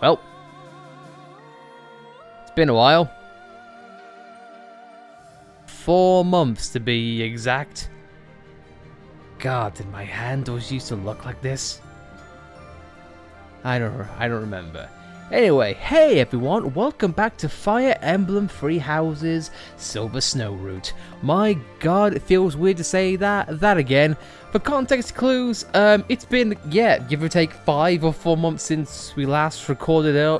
Well, it's been a while. 4 months to be exact. God, did my hand always used to look like this? I don't remember. Anyway, hey everyone, welcome back to Fire Emblem Three Houses, Silver Snow Route. My god, it feels weird to say that again. For context clues, it's been, give or take 5 or 4 months since we last recorded an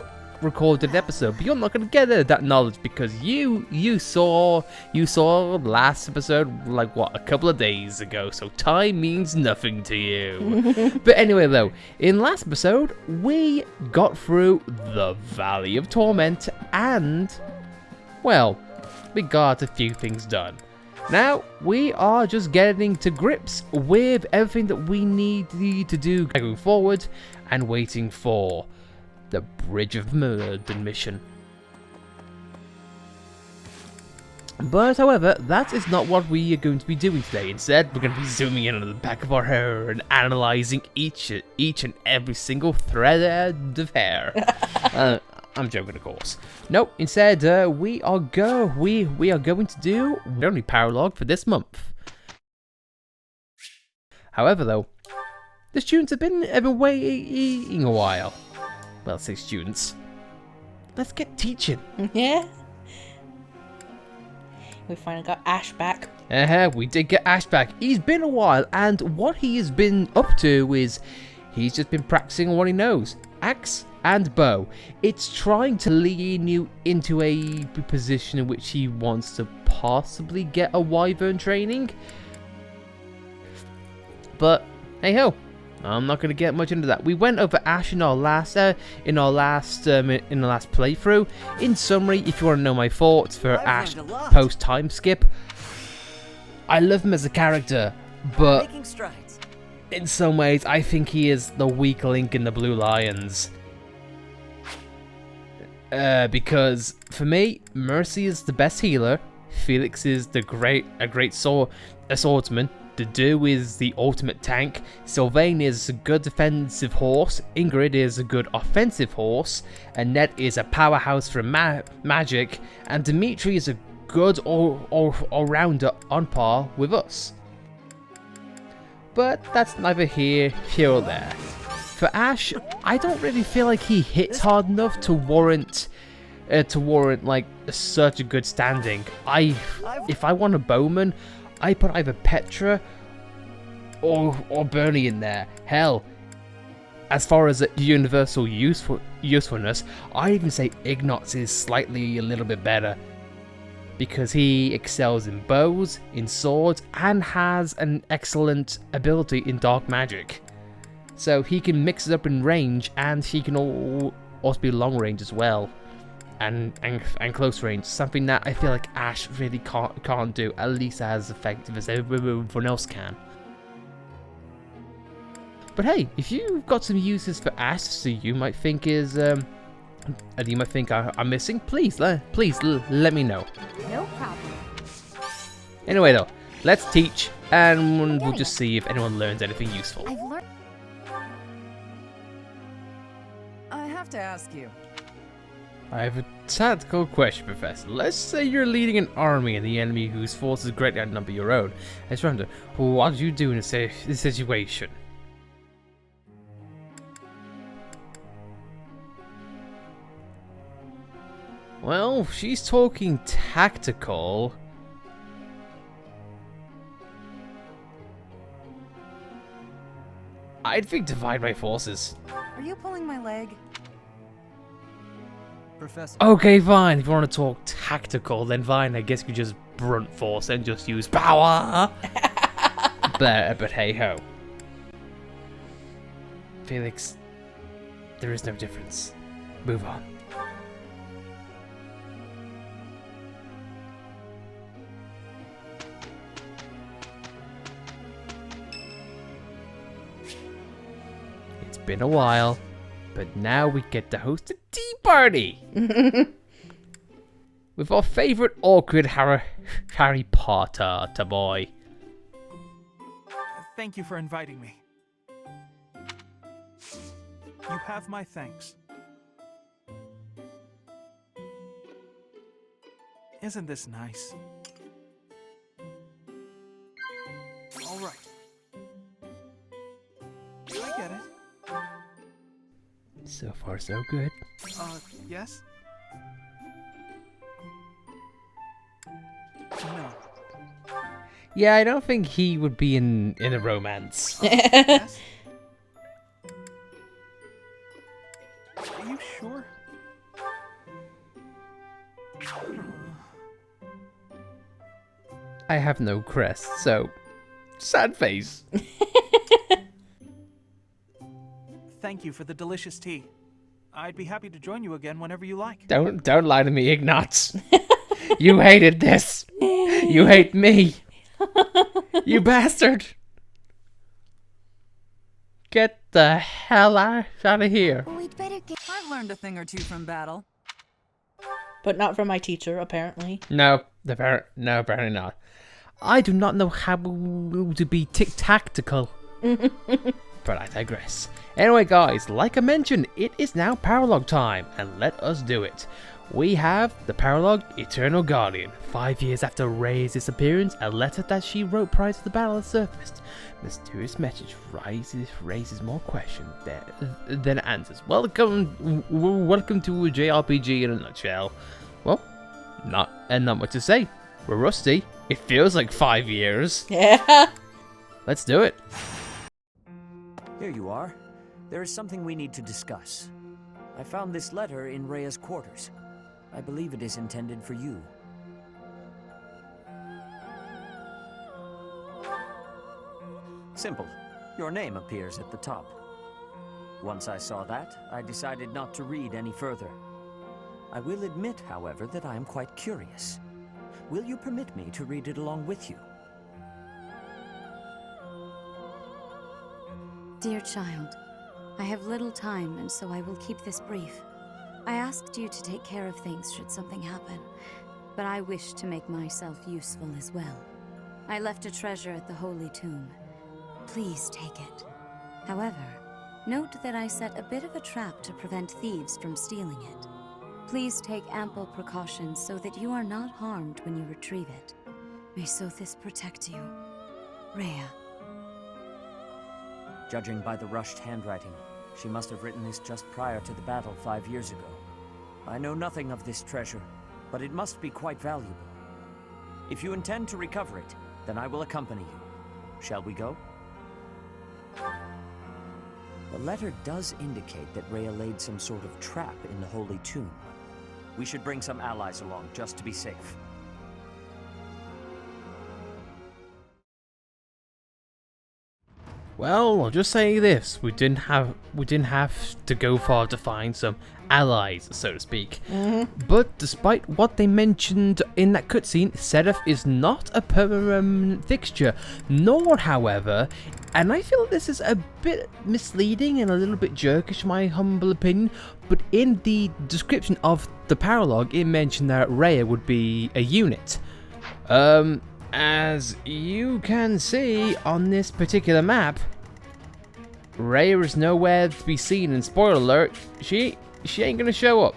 episode, but you're not gonna get that knowledge because you saw last episode like what, a couple of days ago, so time means nothing to you. But anyway though, in last episode we got through the Valley of Torment and, well, we got a few things done. Now we are just getting to grips with everything that we need to do going forward and waiting for the Bridge of Murder mission. But however, that is not what we are going to be doing today. Instead, we're going to be zooming in on the back of our hair and analysing each and every single thread of hair. I'm joking, of course. No, instead, we are going to do only Paralog for this month. However, though, the students have been waiting a while. Well, 6 students. Let's get teaching. Yeah. We finally got Ash back. We did get Ash back. He's been a while, and what he has been up to is he's just been practicing on what he knows. Axe and bow. It's trying to lean you into a position in which he wants to possibly get a wyvern training. But hey ho. I'm not going to get much into that. We went over Ash in our last playthrough. In summary, if you want to know my thoughts for Ash post time skip, I love him as a character, but in some ways I think he is the weak link in the Blue Lions. Because for me, Mercy is the best healer, Felix is a great swordsman. Dedue is the ultimate tank, Sylvain is a good defensive horse, Ingrid is a good offensive horse, Annette is a powerhouse for magic, and Dimitri is a good all-rounder on par with us. But that's neither here or there. For Ash, I don't really feel like he hits hard enough to warrant like such a good standing. If I want a bowman, I put either Petra or Bernie in there. Hell, as far as universal usefulness, I'd even say Ignatz is slightly a little bit better. Because he excels in bows, in swords, and has an excellent ability in dark magic. So he can mix it up in range, and he can also be long range as well. And close range, something that I feel like Ash really can't do, at least as effective as everyone else can. But hey, if you've got some uses for Ash that you might think I'm missing, please let me know. No problem. Anyway though, let's teach, and we'll just see if anyone learns anything useful. I have to ask you. I have a tactical question, Professor. Let's say you're leading an army and the enemy whose forces greatly outnumber your own. I just wonder, what do you do in this situation? Well, she's talking tactical. I'd think divide my forces. Are you pulling my leg? Professor. Okay, fine. If you want to talk tactical, then fine. I guess you just brunt force and just use power. but hey ho. Felix, there is no difference. Move on. It's been a while. But now we get to host a tea party with our favourite awkward Harry Potter boy. Thank you for inviting me. You have my thanks. Isn't this nice? All right. I get it. So far, so good. Yes? No. Yeah, I don't think he would be in a romance. Yes? Are you sure? I have no crest, so sad face. Thank you for the delicious tea. I'd be happy to join you again whenever you like. Don't lie to me, Ignatz. You hated this. You hate me. You bastard. Get the hell out of here. We'd better get. I've learned a thing or two from battle. But not from my teacher, apparently. No, apparently not. I do not know how to be tic-tactical. But I digress. Anyway, guys, like I mentioned, it is now Paralog time, and let us do it. We have the Paralog Eternal Guardian. 5 years after Rhea's disappearance, a letter that she wrote prior to the battle surfaced. Mysterious message raises more questions than answers. Welcome to a JRPG in a nutshell. Well, not much to say. We're rusty. It feels like 5 years. Yeah. Let's do it. Here you are. There is something we need to discuss. I found this letter in Rhea's quarters. I believe it is intended for you. Simple. Your name appears at the top. Once I saw that, I decided not to read any further. I will admit, however, that I am quite curious. Will you permit me to read it along with you? Dear child, I have little time, and so I will keep this brief. I asked you to take care of things should something happen, but I wish to make myself useful as well. I left a treasure at the Holy Tomb. Please take it. However, note that I set a bit of a trap to prevent thieves from stealing it. Please take ample precautions so that you are not harmed when you retrieve it. May Sothis protect you. Rhea. Judging by the rushed handwriting, she must have written this just prior to the battle 5 years ago. I know nothing of this treasure, but it must be quite valuable. If you intend to recover it, then I will accompany you. Shall we go? The letter does indicate that Rhea laid some sort of trap in the Holy Tomb. We should bring some allies along just to be safe. Well, I'll just say this: we didn't have to go far to find some allies, so to speak. But despite what they mentioned in that cutscene, Seraph is not a permanent fixture, nor, however, and I feel this is a bit misleading and a little bit jerkish, in my humble opinion. But in the description of the Paralog, it mentioned that Rhea would be a unit. As you can see on this particular map, Rhea is nowhere to be seen, and spoiler alert, she ain't gonna show up.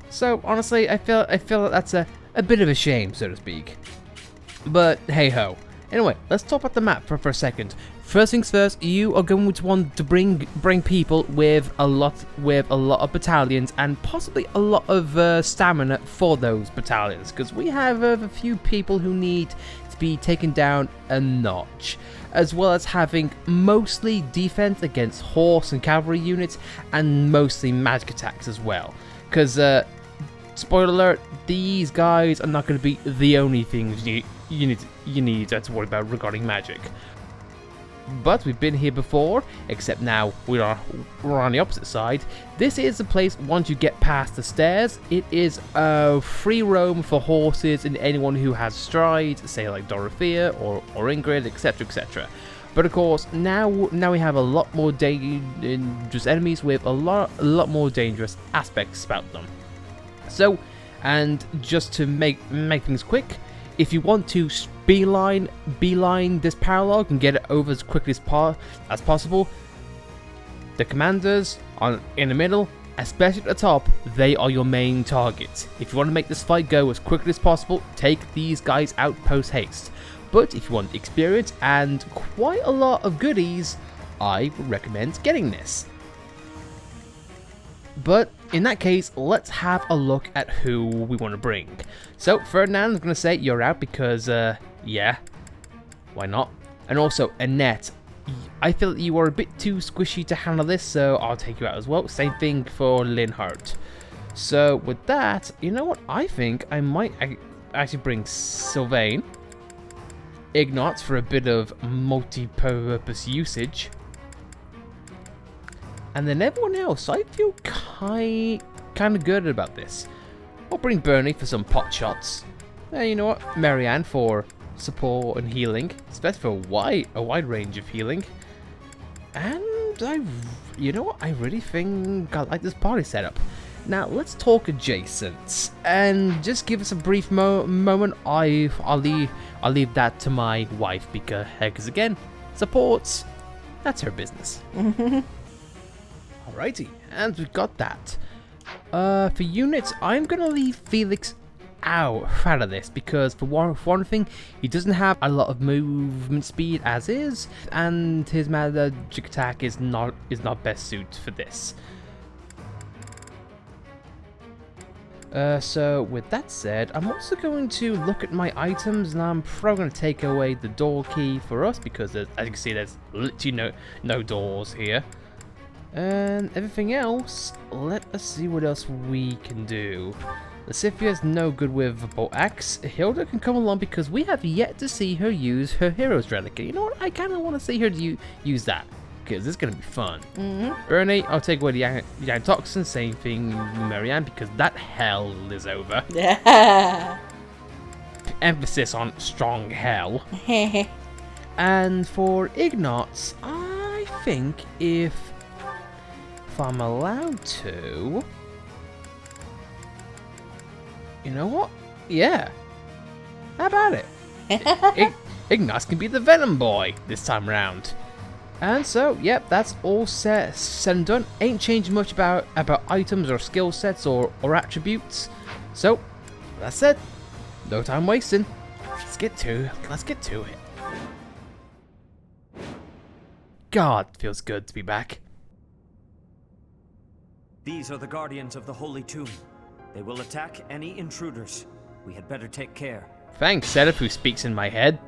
So honestly, I feel like that's a bit of a shame, so to speak. But hey ho. Anyway, let's talk about the map for a second. First things first, you are going to want to bring people with a lot of battalions, and possibly a lot of stamina for those battalions, because we have a few people who need to be taken down a notch, as well as having mostly defense against horse and cavalry units, and mostly magic attacks as well. Because spoiler alert, these guys are not going to be the only things you need to worry about regarding magic. But we've been here before, except now we're on the opposite side. This is the place, once you get past the stairs, it is a free roam for horses and anyone who has stride, say like Dorothea or Ingrid, etc, etc. But of course, now we have a lot more dangerous enemies with a lot more dangerous aspects about them. So, and just to make things quick, if you want to beeline this Paralog and get it over as quickly as possible, the commanders in the middle, especially at the top, they are your main target. If you want to make this fight go as quickly as possible, take these guys out post haste. But if you want experience and quite a lot of goodies, I would recommend getting this. But in that case, let's have a look at who we want to bring. So Ferdinand, I'm going to say you're out because, yeah, why not? And also Annette, I feel that you are a bit too squishy to handle this, so I'll take you out as well. Same thing for Linhardt. So with that, you know what? I think I might actually bring Sylvain, Ignatz for a bit of multi-purpose usage. And then everyone else, I feel kind of good about this. I'll bring Bernie for some pot shots. You know what? Marianne for support and healing, especially for a wide range of healing. And you know what? I really think I like this party setup. Now let's talk adjacents, and just give us a brief moment. I'll leave that to my wife because again, supports. That's her business. Alrighty, and we've got that. For units, I'm gonna leave Felix out of this because for one thing, he doesn't have a lot of movement speed as is, and his magic attack is not best suited for this. So with that said, I'm also going to look at my items, and I'm probably going to take away the door key for us because as you can see, there's literally no doors here. And everything else, let us see what else we can do. Lysithia's no good with a bolt axe. Hilda can come along because we have yet to see her use her hero's relic. You know what? I kind of want to see her use that because it's going to be fun. Bernie, I'll take away the yang toxin. Same thing, Marianne, because that hell is over. Yeah. Emphasis on strong hell. And for Ignatz, I think if I'm allowed to, you know what? Yeah. How about it? Ignatz can be the Venom Boy this time round. And so, yep, that's all said and done. Ain't changed much about items or skill sets or attributes. So, that's it. No time wasting. Let's get to it. God, feels good to be back. These are the guardians of the Holy Tomb. They will attack any intruders. We had better take care. Thanks, Seraph, who speaks in my head.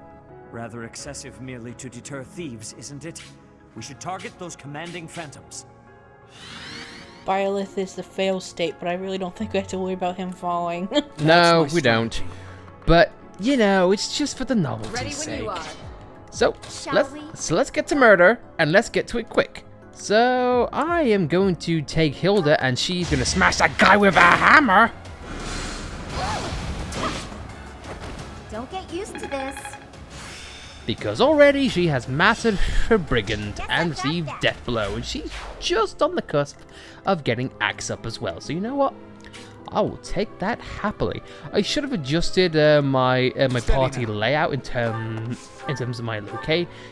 Rather excessive merely to deter thieves, isn't it? We should target those commanding phantoms. Byleth is the fail state, but I really don't think we have to worry about him falling. No, we don't. But, you know, it's just for the novelty's Ready sake. when you are. So, let's get to murder, and let's get to it quick. So, I am going to take Hilda, and she's going to smash that guy with a hammer. Don't get used to this. Because already she has mastered her brigand and received death blow, and she's just on the cusp of getting axe up as well. So you know what? I will take that happily. I should have adjusted my party layout in terms of my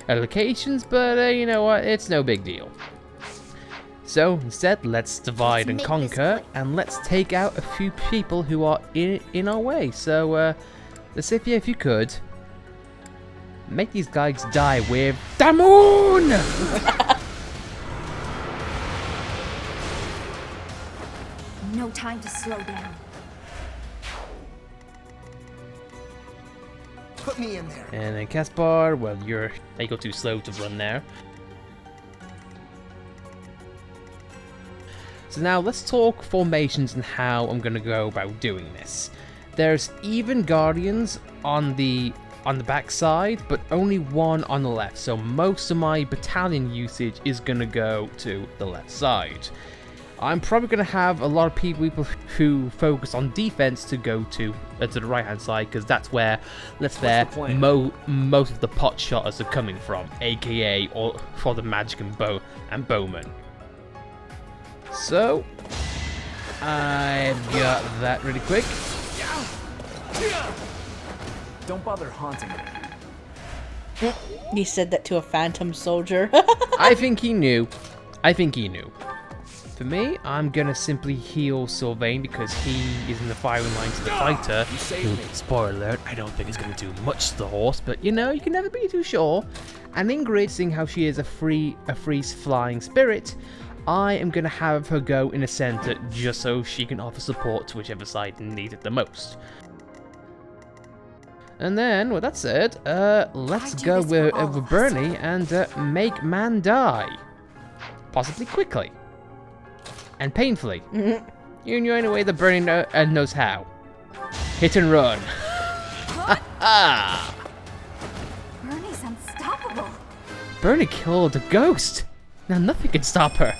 locations, but you know what? It's no big deal. So instead, let's divide and conquer, and let's take out a few people who are in our way. So, Lysithia, if you could, make these guys die with the moon! No time to slow down. Put me in there. And then Caspar, well, you go too slow to run there. So now let's talk formations and how I'm going to go about doing this. There's even guardians on the back side, but only one on the left. So most of my battalion usage is going to go to the left side. I'm probably going to have a lot of people who focus on defense to go to the right hand side, because that's where, most of the pot shotters are coming from, aka or for the magic and bowmen. So I've got that really quick. Don't bother haunting me. He said that to a phantom soldier. I think he knew. For me, I'm gonna simply heal Sylvain because he is in the firing line to the fighter. Who, spoiler alert, I don't think is gonna do much to the horse, but you know, you can never be too sure. And Ingrid, seeing how she is a free flying spirit, I am gonna have her go in the center just so she can offer support to whichever side needs it the most. And then, with that said, let's go with Bernie and make man die. Possibly quickly. And painfully. In the only way that Bernie knows how. Hit and run. Bernie's unstoppable. Bernie killed a ghost. Now nothing can stop her.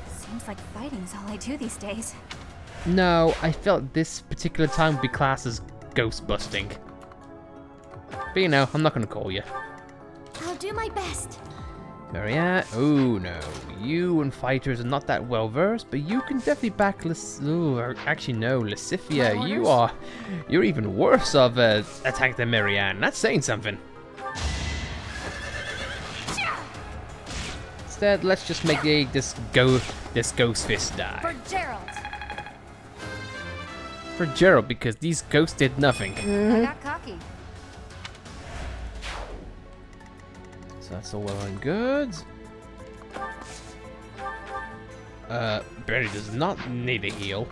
Seems like fighting's all I do these days. No, I felt this particular time would be classed as ghost busting. But you know, I'm not gonna call you. I'll do my best. Marianne, oh no, you and fighters are not that well versed, but you can definitely back actually no, Lysithia, you're even worse of a attack than Marianne. That's saying something. Instead, let's just make this ghost fist die. For Gerald. For Gerald, because these ghosts did nothing. I got cocky. So that's all well and good. Bernie does not need a heal.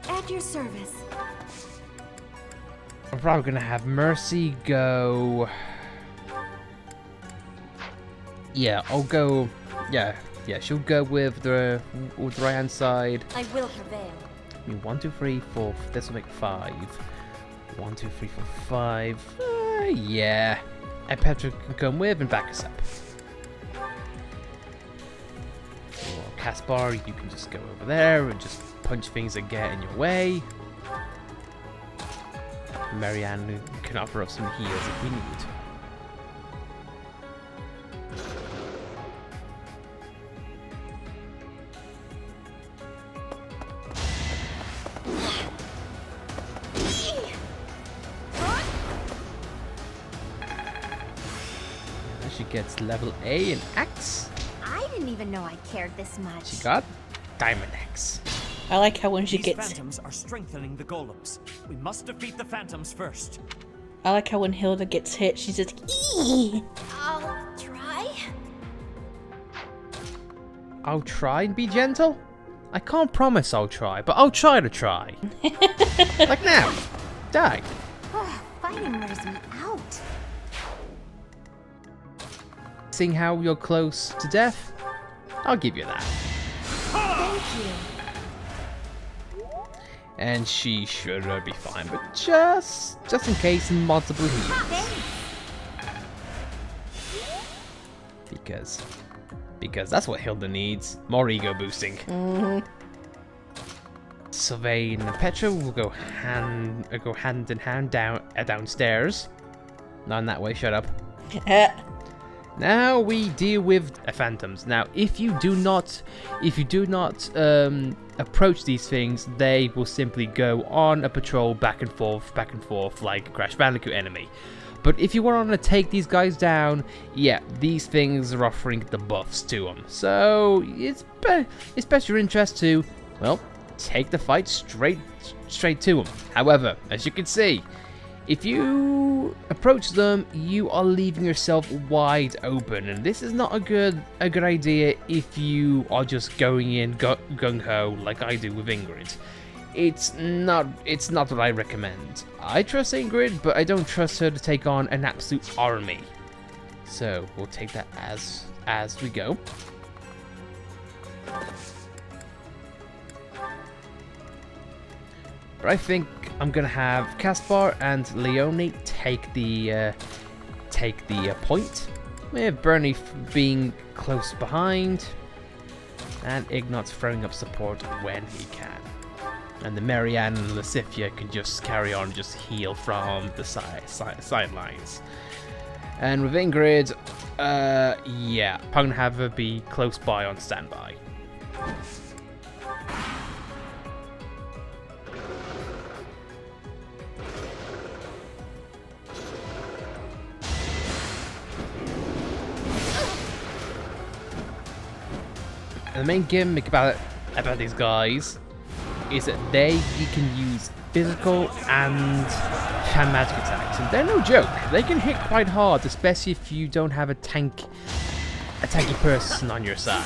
At your service. I'm probably gonna have Mercy go. Yeah, I'll go. Yeah, she'll go with the right hand side. I will prevail. I mean, 1, 2, 3, 4. This will make 5. 1, 2, 3, 4, 5. Yeah. And Petra can come with and back us up. Or Caspar, you can just go over there and just punch things that get in your way. Marianne can offer us some heals if we need. She gets level A in Axe. I didn't even know I cared this much. She got Diamond Axe. I like how when she These gets. phantoms are strengthening the golems. We must defeat the phantoms first. I like how when Hilda gets hit, she's just. Eee! I'll try. I'll try and be gentle. I can't promise I'll try, but I'll try to try. Like now. Die. Fighting wears me out. Seeing how you're close to death, I'll give you that. Thank you. And she should be fine, but just in case, multiple heals. Because that's what Hilda needs. More ego boosting. Sylvain and Petra will go hand in hand downstairs. Not in that way. Shut up. Now we deal with phantoms. Now, if you do not approach these things, they will simply go on a patrol back and forth like a Crash Bandicoot enemy. But if you want to take these guys down, yeah, these things are offering the buffs to them. So it's best your interest to, well, take the fight straight to them. However, as you can see, if you approach them, you are leaving yourself wide open, and this is not a good idea if you are just going in gung-ho like I do with Ingrid. It's not what I recommend. I trust Ingrid, but I don't trust her to take on an absolute army. So we'll take that as we go. But I think I'm gonna have Caspar and Leonie take the point, with Bernie being close behind, and Ignatz throwing up support when he can. And the Marianne and Lysithia can just carry on, just heal from the sidelines. And with Ingrid, yeah, I'm gonna have her be close by on standby. the main gimmick about these guys is that you can use physical and magic attacks, and they're no joke. They can hit quite hard, especially if you don't have a tanky person on your side.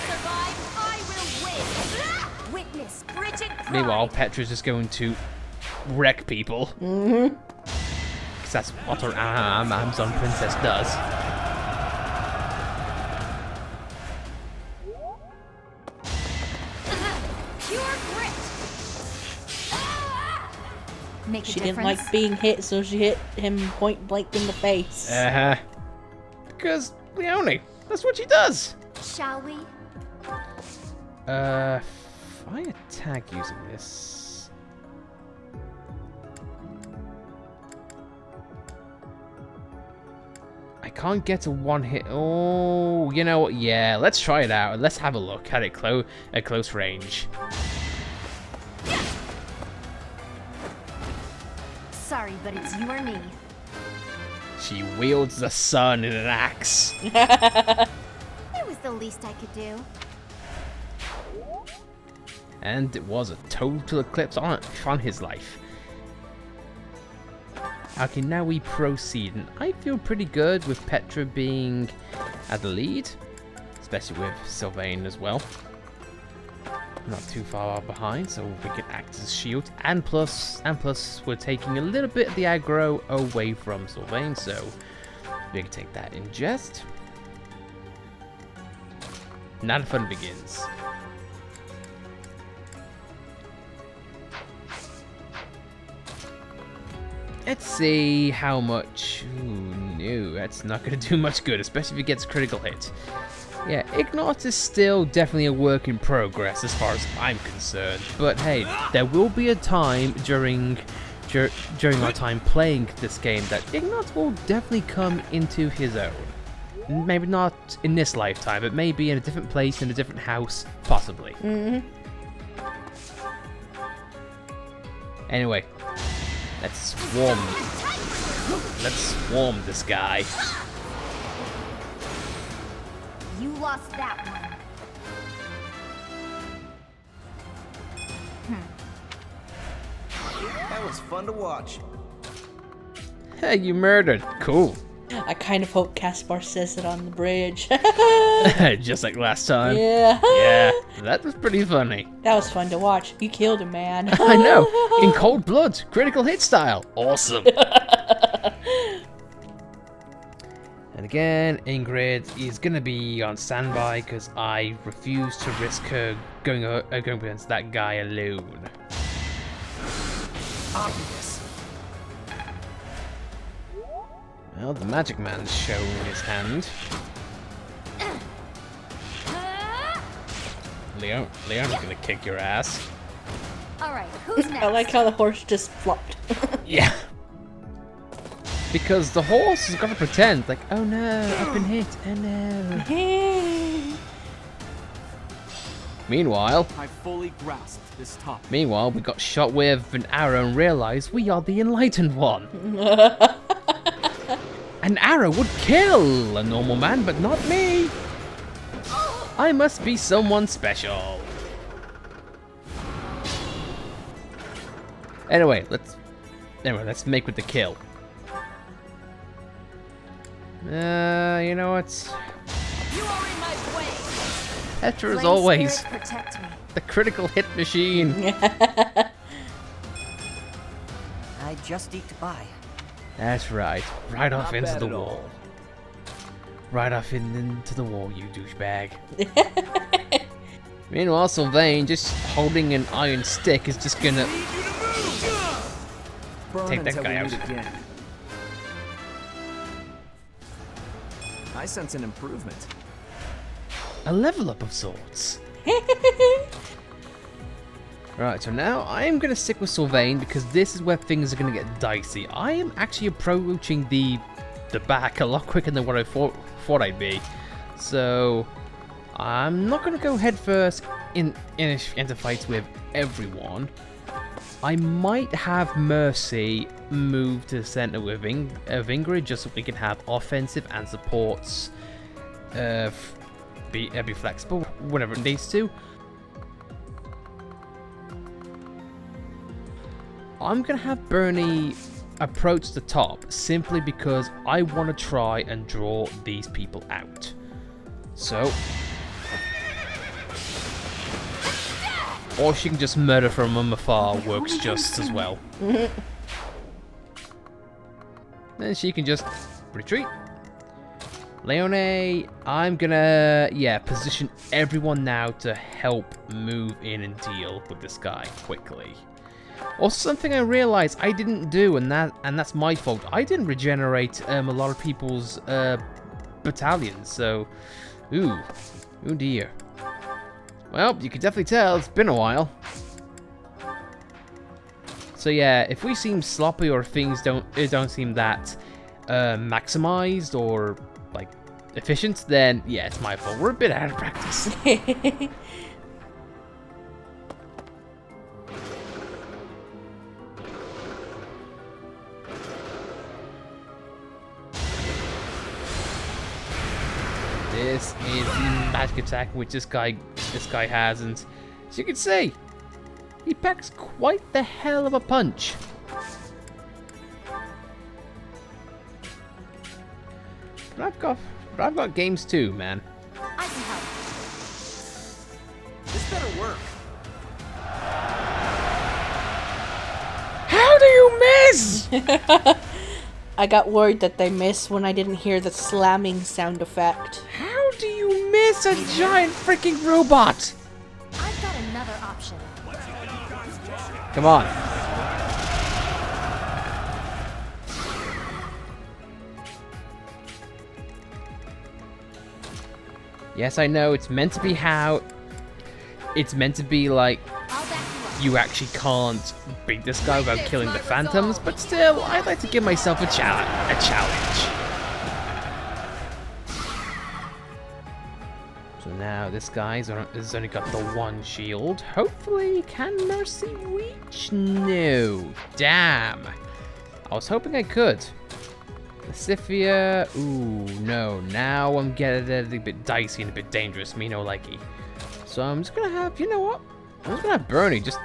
Meanwhile, Petra's just going to wreck people. Because that's what her Amazon princess does. She didn't like being hit, so she hit him point blank in the face. Because Leone, that's what she does. Shall we? If I attack using this, I can't get a one hit. Oh, you know what? Yeah, let's try it out. Let's have a look at it at close range. Sorry, but it's you or me. She wields the sun in an axe. It was the least I could do. And it was a total eclipse on his life. Okay, now we proceed, and I feel pretty good with Petra being at the lead, especially with Sylvain as well. Not too far behind, so we can act as a shield, and plus we're taking a little bit of the aggro away from Sylvain, so we can take that in jest. Now the fun begins. Let's see how much. Ooh, no, that's not going to do much good, especially if it gets a critical hit. Yeah, Ignat is still definitely a work in progress as far as I'm concerned. But hey, there will be a time during our time playing this game that Ignat will definitely come into his own. Maybe not in this lifetime, but maybe in a different place, in a different house, possibly. Anyway, let's swarm this guy. You lost that one. That was fun to watch. Hey, you murdered. Cool. I kind of hope Caspar says it on the bridge. Just like last time. Yeah. Yeah, that was pretty funny. That was fun to watch. You killed him, man. I know. In cold blood. Critical hit style. Awesome. And again, Ingrid is going to be on standby because I refuse to risk her going against that guy alone. Obvious. Well, the magic man's showing his hand. Leon's gonna kick your ass. Alright, who's next? I like how the horse just flopped. Yeah. Because the horse is gonna pretend like, oh no, I've been hit. Oh no. Meanwhile, I fully grasped this topic. we got shot with an arrow and realized we are the enlightened one. An arrow would kill a normal man, but not me. I must be someone special. Anyway, let's make with the kill. You know what? You are in my way. Petra as Flame always, spirit, protect me. the critical hit machine. I just eked by. That's right. Right off Not into bad the at all. wall. Right off into the wall, you douchebag. Meanwhile, Sylvain, just holding an iron stick, is just gonna Burn take that until guy we out. meet again. I sense an improvement. a level up of sorts. Right, so now I'm going to stick with Sylvain because this is where things are going to get dicey. I am actually approaching the back a lot quicker than what I thought I'd be. So I'm not going to go head first into fights with everyone. I might have Mercy move to the center with Ingrid just so we can have offensive and supports be flexible whenever it needs to. I'm gonna have Bernie approach the top simply because I want to try and draw these people out. So, or she can just murder from afar, works just as well. Then she can just retreat. Leone, I'm gonna, position everyone now to help move in and deal with this guy quickly. Or something I realized I didn't do, and that's my fault. I didn't regenerate a lot of people's battalions, so oh dear. Well, you can definitely tell it's been a while. So yeah, if we seem sloppy or things don't seem that maximized or like efficient, then yeah, it's my fault. We're a bit out of practice. This is the magic attack which this guy has, and as you can see, he packs quite the hell of a punch. But I've got games too, man. I can help. This better work. How do you miss? I got worried that they missed when I didn't hear the slamming sound effect. How do you miss a giant freaking robot? I've got another option. Come on. Yes, I know it's meant to be how it's meant to be like I'll back you up. you actually can't beat this guy without killing the phantoms, but still, I'd like to give myself a challenge. So now this guy's has only got the one shield. Hopefully, can Mercy reach? No. Damn. I was hoping I could. Paciphia. Ooh, no. Now I'm getting a bit dicey and a bit dangerous. Me no likey. So I'm just gonna have, you know what? I'm just gonna have Bernie just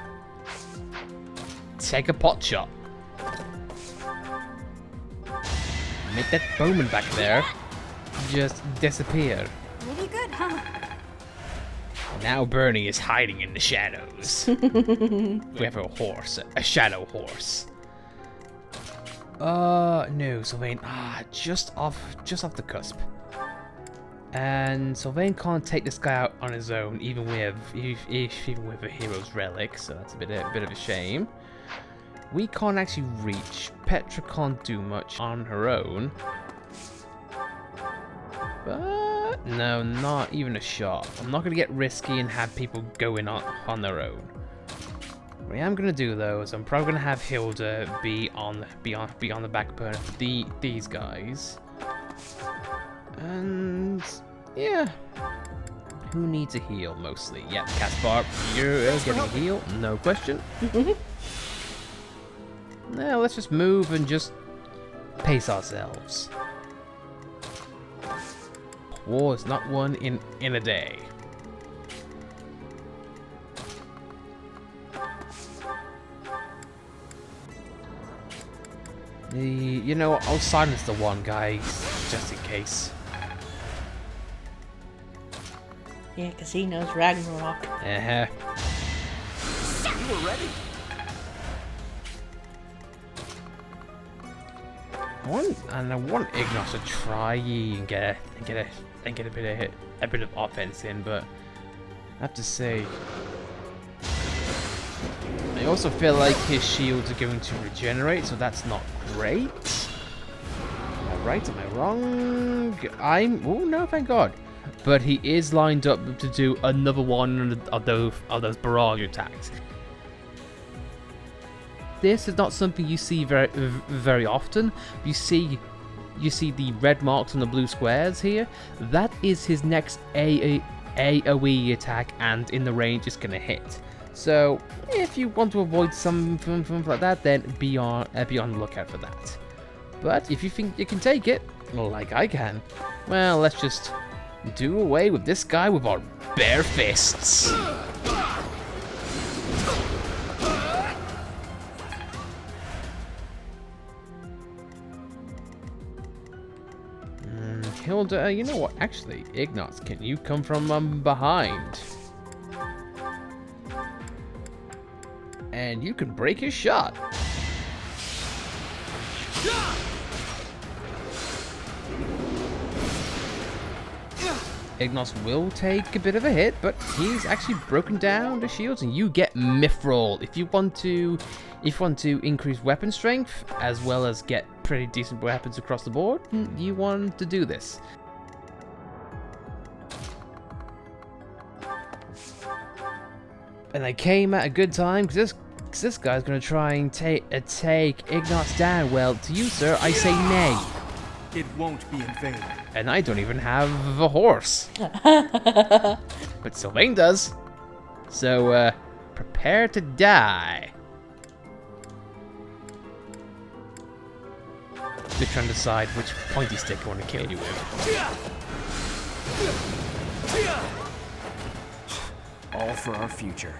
take a pot shot. Make that bowman back there just disappear. Really good, huh? Now Bernie is hiding in the shadows. We have a horse, a shadow horse. No, Sylvain. Just off the cusp. And Sylvain can't take this guy out on his own, even with a hero's relic. So that's a bit of a shame. We can't actually reach. Petra can't do much on her own. But no, not even a shot. I'm not gonna get risky and have people go in on their own. What I am gonna do though is I'm probably gonna have Hilda be on the back burner for these guys. And yeah, who needs a heal mostly? Yeah, Caspar, you're getting a heal, no question. Now let's just move and just pace ourselves. War is not won in a day. You know what, I'll silence the one guy just in case. Yeah, because he knows Ragnarok. Uh-huh. You were ready. I want Ignos to try and get a bit of offense in, but I have to say, I also feel like his shields are going to regenerate, so that's not great. Am I right? Am I wrong? Oh no, thank God. But he is lined up to do another one of those barrage attacks. This is not something you see very often. You see the red marks on the blue squares here. That is his next AoE attack, and in the range it's gonna hit. So if you want to avoid something like that, then be on the lookout for that. But if you think you can take it, like I can, well, let's just do away with this guy with our bare fists. Hilda, you know what? Actually, Ignatz, can you come from behind? And you can break his shot. Ignatz will take a bit of a hit, but he's actually broken down the shields, and you get Mithril. If you want to increase weapon strength as well as get pretty decent weapons across the board, you want to do this. And I came at a good time because this guy's going to try and take Ignatz down. Well, to you, sir, I say nay. It won't be in vain. And I don't even have a horse. But Sylvain does. So, prepare to die. Just trying to decide which pointy stick I want to kill you with. All for our future.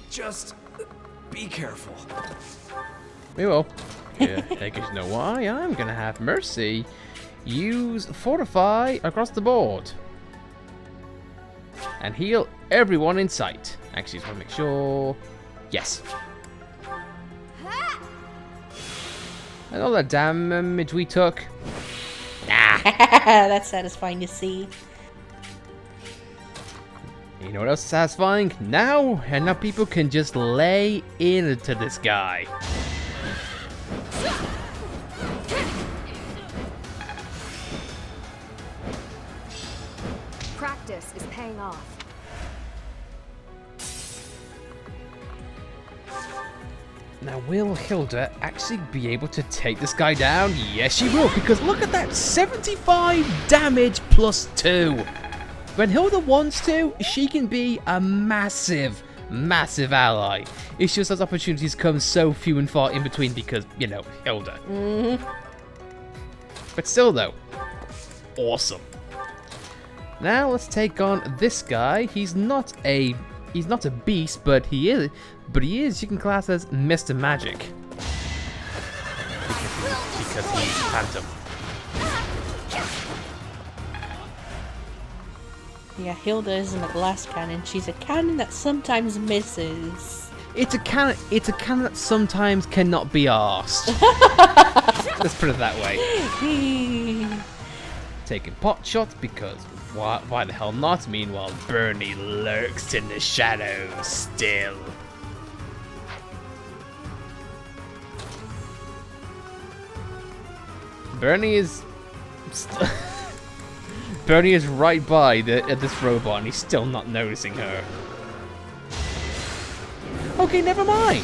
Just be careful. We will. Yeah, because you know why? I'm gonna have Mercy use Fortify across the board. And heal everyone in sight. Actually, just want to make sure. Yes. And all that damage we took. Nah. That's satisfying to see. You know what else is satisfying? Now people can just lay into this guy. Practice is paying off. Now, will Hilda actually be able to take this guy down? Yes, she will, because look at that, 75 damage plus 2. When Hilda wants to, she can be a massive, massive ally. It's just those opportunities come so few and far in between because, you know, Hilda. But still, though, awesome. Now let's take on this guy. He's not a beast, but he is. You can class as Mr. Magic because he's Phantom. Yeah, Hilda isn't a glass cannon. She's a cannon that sometimes misses. It's a cannon that sometimes cannot be arsed. Let's put it that way. Taking pot shots because why the hell not? Meanwhile, Bernie lurks in the shadows still. Bernie is right by this robot and he's still not noticing her. Okay, never mind.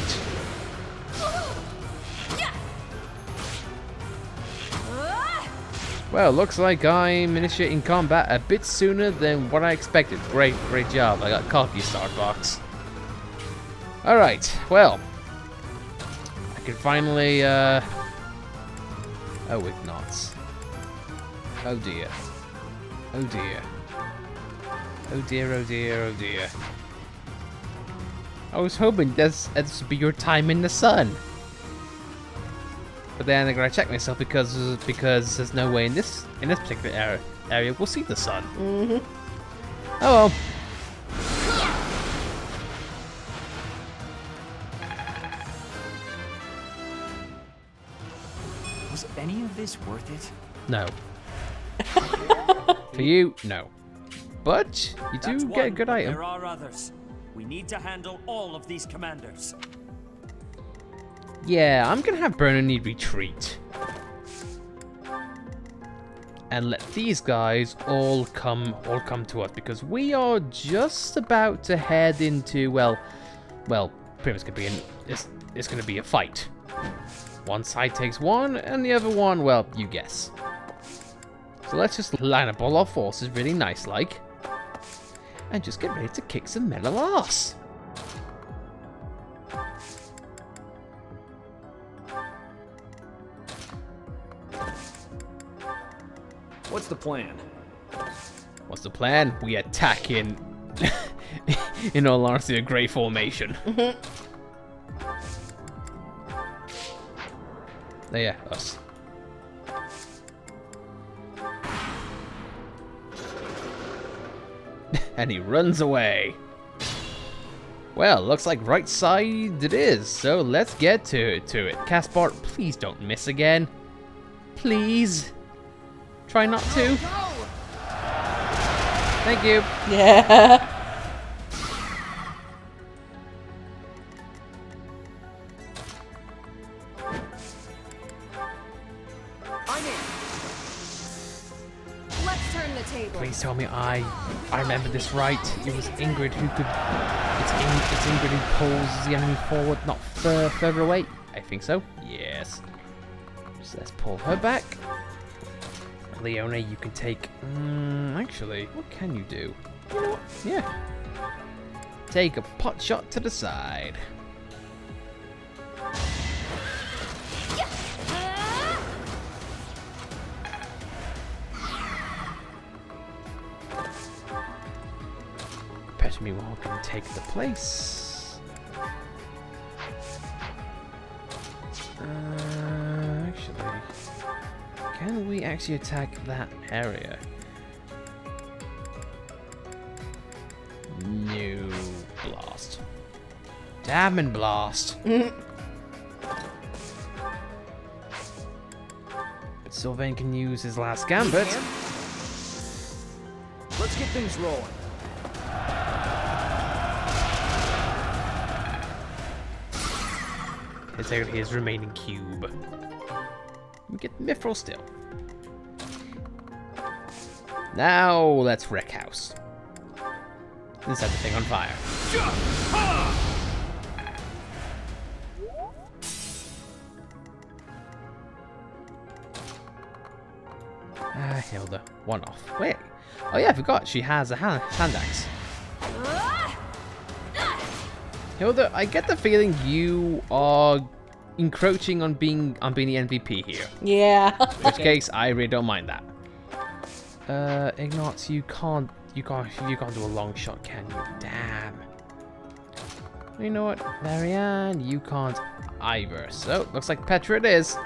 Well, looks like I'm initiating combat a bit sooner than what I expected. Great job. I got coffee Starbucks. Alright, well. I can finally, Oh, Ignatz. Oh dear. Oh dear. Oh dear, oh dear, oh dear. I was hoping this would be your time in the sun. But then I gotta check myself because there's no way in this particular area we'll see the sun. Oh well. Was any of this worth it? No. For you, no. But you do get a good item. There are others. We need to handle all of these commanders. Yeah, I'm gonna have Bernini retreat. And let these guys all come to us because we are just about to head into well, pretty much it's gonna be a fight. One side takes one, and the other one, well, you guess. So let's just line up all our forces really nice-like, and just get ready to kick some metal ass. What's the plan? What's the plan? We attack in all honesty, a great formation. Yeah, us. And he runs away. Well, looks like right side it is, so let's get to it. Caspar, please don't miss again. Please. Try not to. Thank you. Yeah. Let's turn the table. Please tell me I remember this right. It was Ingrid who could. It's Ingrid who pulls the enemy forward, not further away. I think so. Yes. So let's pull her back. Leona, you can take. Actually, what can you do? You know what? Yeah. Take a pot shot to the side. Meanwhile, can take the place. Actually, can we actually attack that area? No. Blast. Damn and blast. But Sylvain can use his last gambit. Let's get things rolling. Let's take his remaining cube. We get Mithril still. Now let's wreck house. Let's set the thing on fire. Hilda, one off. Wait. Oh yeah, I forgot. She has a hand axe. Hilda, I get the feeling you are encroaching on being the MVP here. Yeah. In which case, I really don't mind that. Ignatz, you can't do a long shot, can you? Damn. You know what, Marianne, you can't either. So looks like Petra it is.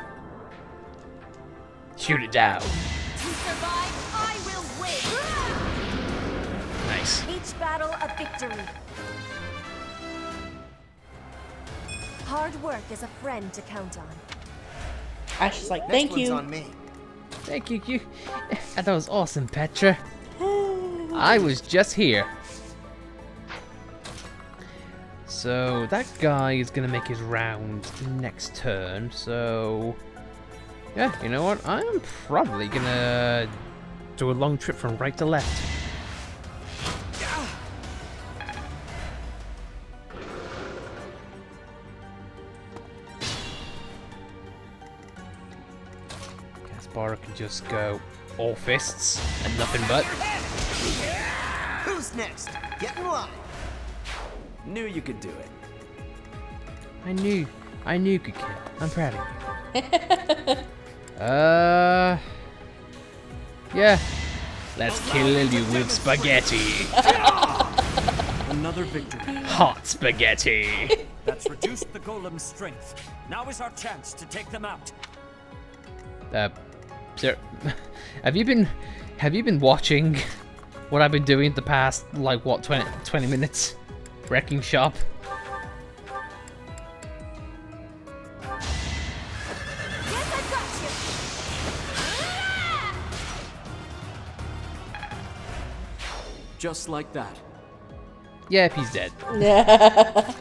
Shoot it down. To survive, I will win. Nice. Each battle a victory. Hard work is a friend to count on. Ash is like, thank you. On me. Thank you. That was awesome, Petra. I was just here. So that guy is gonna make his round next turn. So yeah, you know what? I'm probably gonna do a long trip from right to left. Caspar can just go all fists and nothing but. Who's next? Get in line. Knew you could do it. I knew you could kill. I'm proud of you. Yeah. Let's kill you with spaghetti. Another victory. Hot spaghetti. That's reduced the golem's strength. Now is our chance to take them out. Sir, have you been watching what I've been doing the past, like, what, 20 minutes? Wrecking shop? Yes, I've got you. Just like that. Yep, he's dead. Yeah.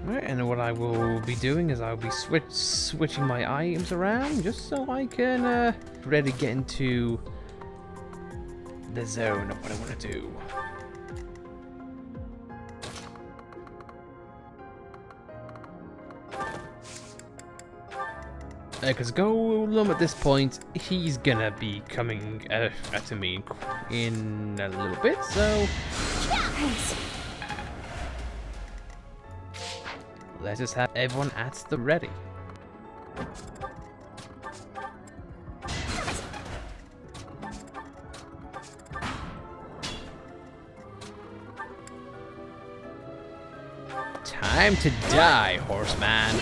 Alright, and what I will be doing is I'll be switching my items around just so I can ready to get into the zone of what I want to do. Because Golem at this point, he's gonna be coming to me in a little bit, so let's just have everyone at the ready. Time to die, horseman.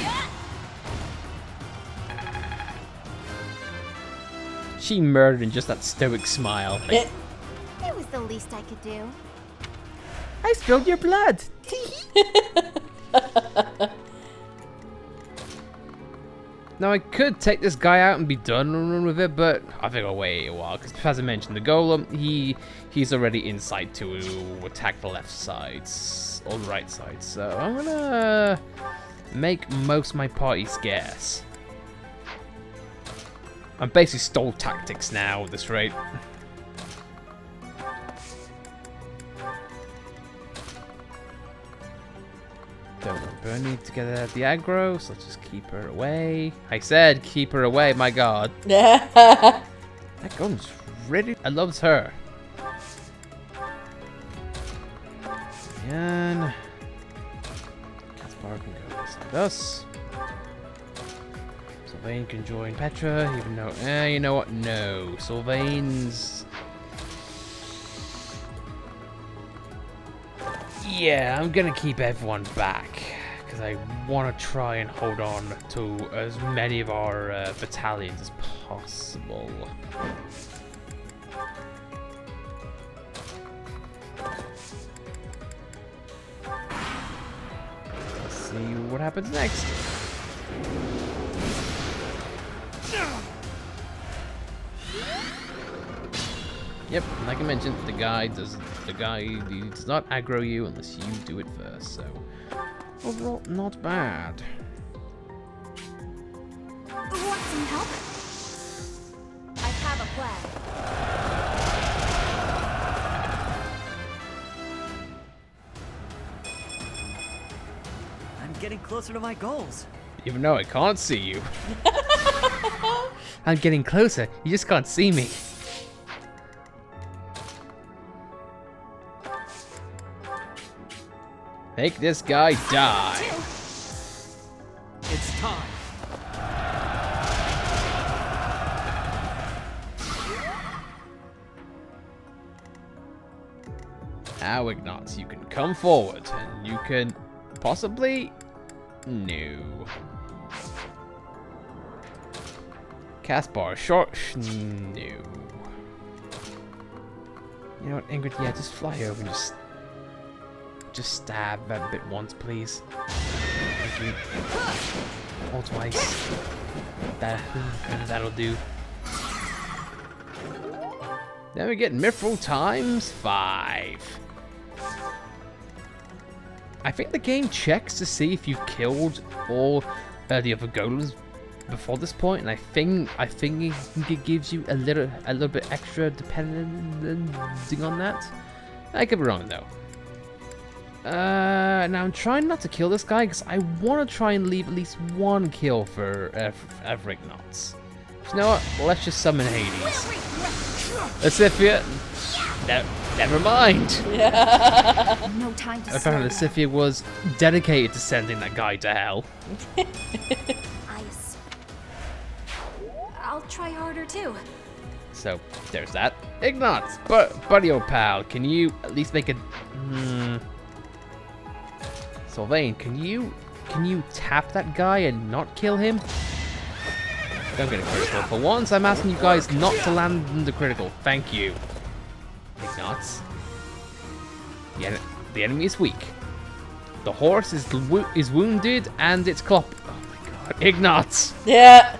She murdered in just that stoic smile. Like, It was the least I could do. I spilled your blood. Now I could take this guy out and be done with it, but I think I'll wait a while because, as I mentioned, the golem he's already in sight to attack the left sides or the right side. So I'm gonna make most of my party scarce. I'm basically stall tactics now at this rate. Don't want Bernie to get the aggro, so let's just keep her away. I said keep her away, my god. That gun's ready. I loves her. And Caspar can go beside us. Sylvain can join Petra, even though, you know what? No. Sylvain's... Yeah, I'm gonna keep everyone back, because I want to try and hold on to as many of our battalions as possible. Let's see what happens next. Yep, like I mentioned, the guy does not aggro you unless you do it first, so overall not bad. Want some help? I have a plan. I'm getting closer to my goals. Even though I can't see you. I'm getting closer, you just can't see me. Make this guy die. It's time. Now, Ignatz, you can come forward, and you can possibly... No. Caspar, short... No. You know what, Ingrid, yeah, just fly over and just stab that bit once, please. Thank you. Or twice. That'll do. Then we get Mithril times 5. I think the game checks to see if you've killed all the other golems before this point, and I think it gives you a little bit extra depending on that. I could be wrong though. Now I'm trying not to kill this guy because I want to try and leave at least one kill for Ignatz. So you know what? Let's just summon Hades. Lysithia. Never mind. No time to Apparently Lysithia was dedicated to sending that guy to hell. I'll try harder too. So there's that. Ignatz, buddy old pal, can you at least make a... Sylvain, can you tap that guy and not kill him? Don't get a critical. For once, I'm asking you guys not to land the critical. Thank you. Ignatz. The enemy is weak. The horse is wounded and it's clop. Oh my god. Ignatz! Yeah.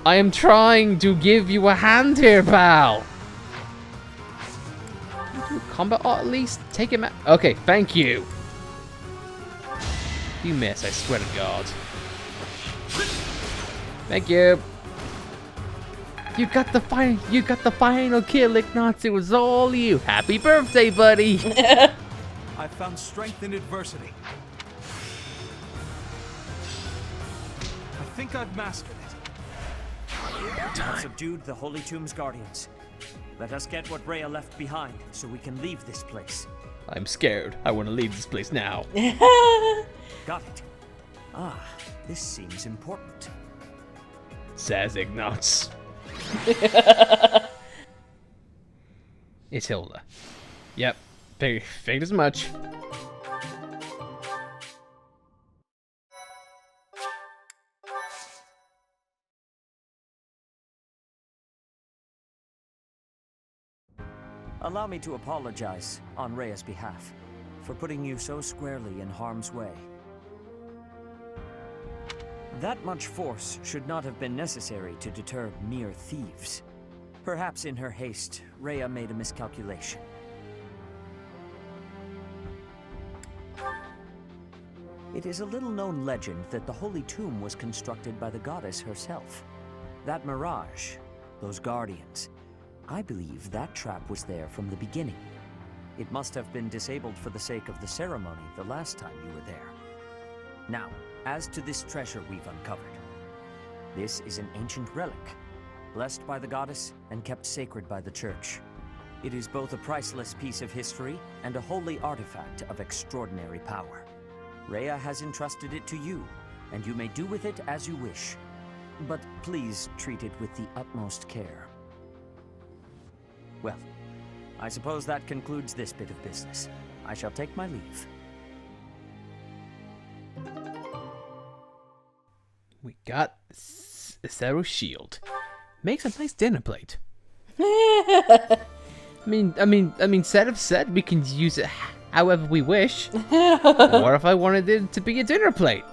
I am trying to give you a hand here, pal. Combat art at least? Take him out. Okay, thank you. You miss, I swear to God. Thank you. You got the final kill, Ignatz. It was all you. Happy birthday, buddy. I found strength in adversity. I think I've mastered it. Subdued the Holy Tomb's guardians. Let us get what Rhea left behind so we can leave this place. I'm scared. I want to leave this place now. Got it. Ah, this seems important. Says Ignatz. It's Hilda. Yep, figured as much. Allow me to apologize on Rhea's behalf for putting you so squarely in harm's way. That much force should not have been necessary to deter mere thieves. Perhaps in her haste, Rhea made a miscalculation. It is a little-known legend that the Holy Tomb was constructed by the goddess herself. That mirage, those guardians, I believe that trap was there from the beginning. It must have been disabled for the sake of the ceremony the last time you were there. Now, as to this treasure we've uncovered. This is an ancient relic, blessed by the goddess and kept sacred by the church. It is both a priceless piece of history and a holy artifact of extraordinary power. Rhea has entrusted it to you, and you may do with it as you wish. But please treat it with the utmost care. Well, I suppose that concludes this bit of business. I shall take my leave. We got Sarah's shield. Makes a nice dinner plate. I mean, Sarah said we can use it however we wish. What if I wanted it to be a dinner plate?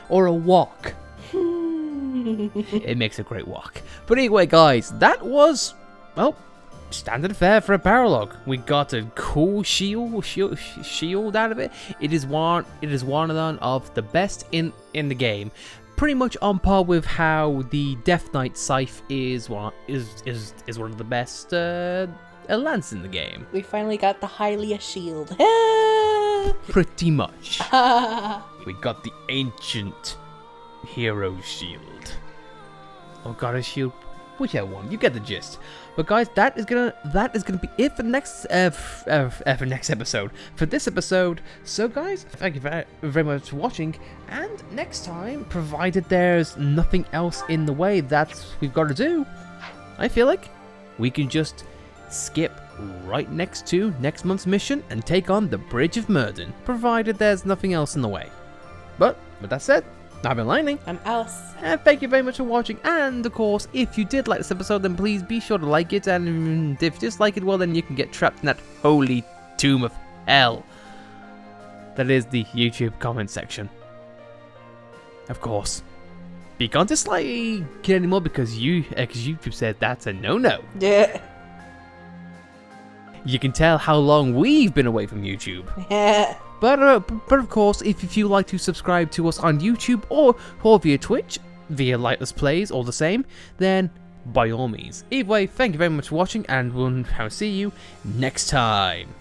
Or a wok? It makes a great wok. But anyway, guys, that was, well, standard fare for a Paralog. We got a cool shield out of it. It is one of the best in the game. Pretty much on par with how the Death Knight scythe is one of the best lance in the game. We finally got the Hylia shield. Pretty much. We got the ancient hero shield. Or goddess shield. Whichever one, you get the gist. But guys, that is gonna be it for next episode. For this episode. So guys, thank you very much for watching. And next time, provided there's nothing else in the way that we've got to do, I feel like we can just skip right next to next month's mission and take on the Bridge of Murden, provided there's nothing else in the way. But with that said, I've been Lightning. I'm Alice. And thank you very much for watching. And of course, if you did like this episode, then please be sure to like it. And if you dislike it, well, then you can get trapped in that holy tomb of hell. That is the YouTube comment section. Of course. But you can't dislike it anymore because YouTube said that's a no-no. Yeah. You can tell how long we've been away from YouTube. Yeah. But of course, if you like to subscribe to us on YouTube or via Twitch, via LightlicePlays, all the same, then by all means. Either way, thank you very much for watching, and we'll see you next time.